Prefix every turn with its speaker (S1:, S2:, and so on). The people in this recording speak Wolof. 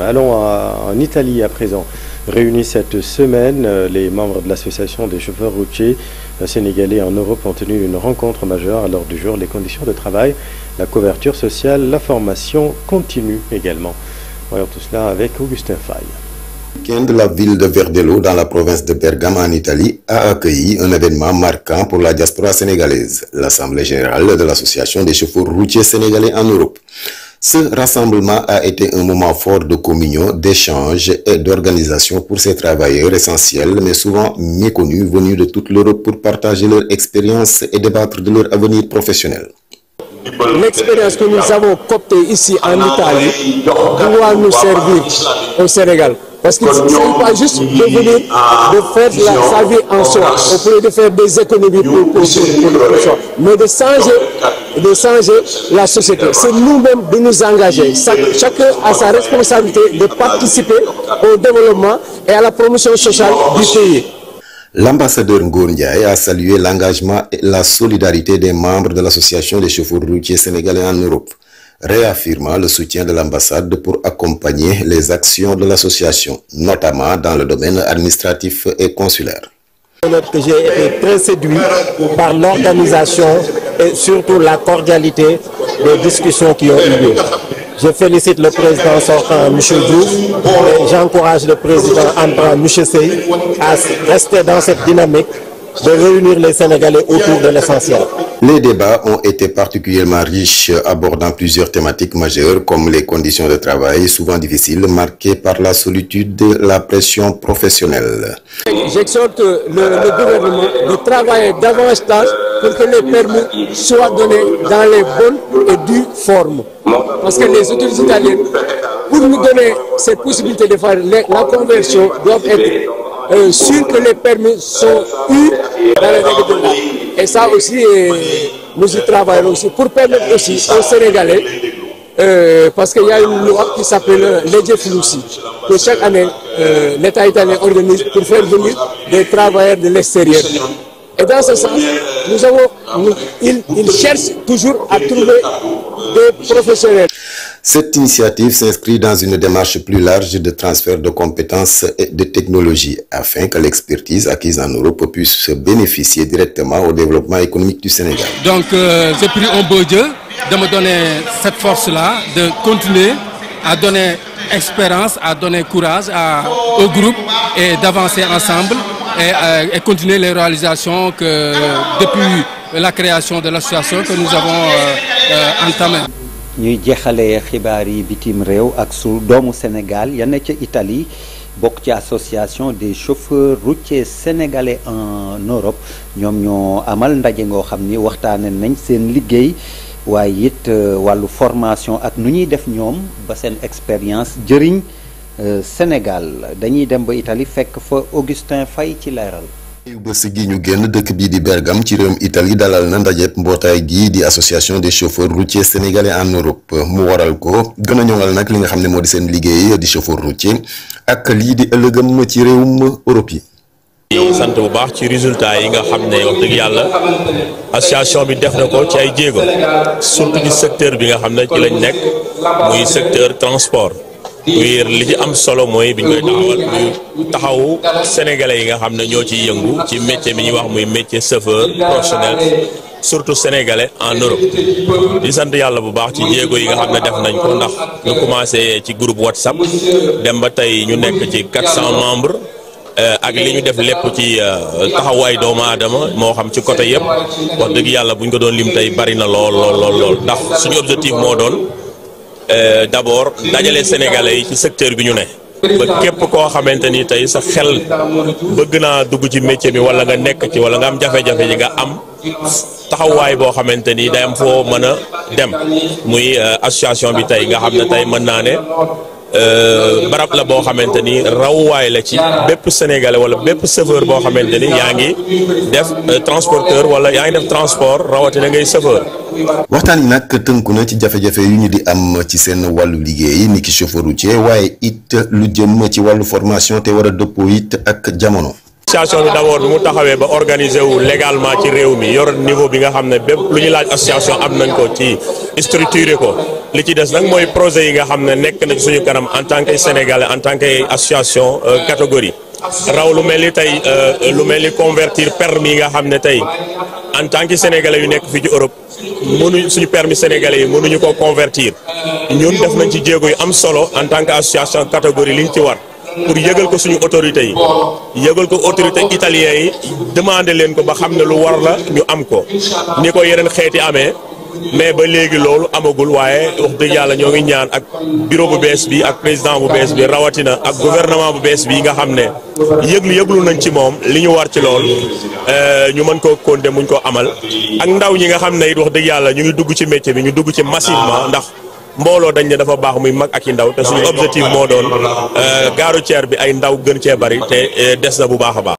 S1: Allons en Italie à présent. Réunis cette semaine, les membres de l'association des chauffeurs routiers sénégalais en Europe ont tenu une rencontre majeure à l'ordre du jour. Les conditions de travail, la couverture sociale, la formation continue également. Voyons tout cela avec Augustin Faye.
S2: La ville de Verdelho, dans la province de Bergame en Italie, a accueilli un événement marquant pour la diaspora sénégalaise, l'Assemblée générale de l'Association des chauffeurs routiers sénégalais en Europe. Ce rassemblement a été un moment fort de communion, d'échange et d'organisation pour ces travailleurs essentiels, mais souvent méconnus, venus de toute l'Europe pour partager leur expérience et débattre de leur avenir professionnel.
S3: L'expérience que nous avons coptée ici en Italie doit nous servir au Sénégal. Parce qu'il ne s'agit pas juste de venir, de faire sa vie en soi, de faire des économies pour soi, mais de changer la société. C'est nous-mêmes de nous engager. Chacun a sa responsabilité de participer au développement et à la promotion sociale du pays.
S2: L'ambassadeur Ngor Ndiaye a salué l'engagement et la solidarité des membres de l'association des chauffeurs routiers sénégalais en Europe, réaffirmant le soutien de l'ambassade pour accompagner les actions de l'association, notamment dans le domaine administratif et consulaire.
S3: J'ai été très séduit par l'organisation et surtout la cordialité des discussions qui ont eu lieu. Je félicite le président sortant, M. Diouf, et j'encourage le président entrant, M. Sey, à rester dans cette dynamique de réunir les Sénégalais autour de l'essentiel.
S2: Les débats ont été particulièrement riches, abordant plusieurs thématiques majeures comme les conditions de travail, souvent difficiles, marquées par la solitude et la pression professionnelle.
S3: J'exhorte le gouvernement de travailler davantage pour que les permis soient donnés dans les bonnes et dues formes. Parce que les autorités italiennes, pour nous donner cette possibilité de faire la conversion, doivent être sûrs que les permis sont eus dans les règles de l'art. Et ça aussi, nous y travaillons aussi pour permettre aussi aux Sénégalais, parce qu'il y a une loi qui s'appelle Legge Flussi, que chaque année l'État italien organise pour faire venir des travailleurs de l'extérieur. Et dans ce sens, ils cherchent toujours à trouver des professionnels.
S2: Cette initiative s'inscrit dans une démarche plus large de transfert de compétences et de technologies afin que l'expertise acquise en Europe puisse bénéficier directement au développement économique du Sénégal.
S4: Donc j'ai pris un beau Dieu de me donner cette force-là, de continuer à donner expérience, à donner courage au groupe et d'avancer ensemble et continuer les réalisations que depuis la création de l'association que nous avons entamée.
S5: ñuy jeexalee xibaar yi bitim réew ak su doomu Sénégal ya ne ca Italie bokk ci association des chauffeurs routiers sénégalais en Europe ñoom ñoo amal ndaje ngoo xam ni waxtaane nañ seen liggéey waaye it wàllu formation ak nu ñuy def ñoom ba seen expérience jëriñ Sénégal dañuy dem ba Italie fekk fa Augustin Faye ci leeral.
S2: bés gi ñu génn dëkk bii di Bergame ci réewum Italie dalal na ndajeb mbootaay gii di association des chauffeurs routiers sénégalais en Europe mu waral ko gën a ñoŋal nag li nga xam ne moo di seen liggéey di chauffeur routier ak lii di ëllëgam ci réewum Europe yi.
S6: sant bu baax ci résultat yi nga xam ne wax dëgg yàlla association bi def na ko ci ay jéego surtout ci secteur bi nga xam ne ci lañ nekk muy secteur transport. li ci am solo mooy bi ñu koy taxawal muy taxawu sénégalais yi nga xam ne ñoo ciy yëngu ci métier bi ñuy wax muy métier chauffeur professionnel surtout sénégalais en Europe di sant yàlla bu baax ci jéego yi nga xam ne def nañ ko ndax ñu commencé ci groupe WhatsApp dem ba tey ñu nekk ci 400 membres ak li ñu def lépp ci taxawaay doomu aadama moo xam ci côté yëpp wax dëgg yàlla bu ñu ko doon lim tey bari na lool ndax suñu objectif moo doon. D'abord dajale sénégalais yi ci secteur bi ñu ne ba képp koo xamante ni tey sa xel bëgg naa dugg ci métier bi wala nga nekk ci wala nga am jafe-jafe yi nga am taxawaay boo xamante ni day am foo mën a dem muy association bi tey nga xam ne tey mën naa ne barab la boo xamante ni rawwaay la ci bépp sénégalais wala bépp chauffeur boo xamante ni yaa ngi def transporteur wala yaa ngi def transport rawatina ngay chauffeur.
S2: waxtaan yi nag tënku na ci jafe-jafe yu ñu di am ci seen wàllu liggéey ni ki chauffeur routier waaye it lu jëm ci wàllu formation te war a dëppoo it ak jamono.
S6: association bi d'abord bi mu taxawee ba organiser wu légalement ci réew mi yor niveau bi nga xam ne bépp lu ñu laaj association am nañ ko ci structuré ko li ci des nag mooy projet yi nga xam ne nekk na ci suñu kanam en tant que sénégalais en tant que association catégorie raw lu mel ni tey lu mel ni convertir permis yi nga xam ne tey en tant que sénégalais yu nekk fii ci Europe mënuñ suñu permis sénégalais yi mënuñu ko convertir ñun def nañ ci jéego yu am solo en tant que association catégorie liñ ci war pour yëgal ko suñu autorités yi yëgal ko autorités italiens yi demander leen ko ba xam ne lu war la ñu am ko ni ko yeneen xeeti amee mais ba léegi loolu amagul waaye wax dëgg yàlla ñoo ngi ñaan ak bureau bu bees bi ak président bu bees bi rawatina ak gouvernement bu bees bi nga xam ne yëglu nañ ci moom li ñu war ci lool ñu mën koo compter muñ ko amal ak ndaw ñi nga xam ne it wax dëgg yàlla ñu ngi dugg ci métier bi ñu dugg ci massivement ndax mbooloo dañ ne dafa baax muy mag ak i ndaw te suñu objectif moo doon gare routière bi ay ndaw gën cee bari te des na bu baax a baax.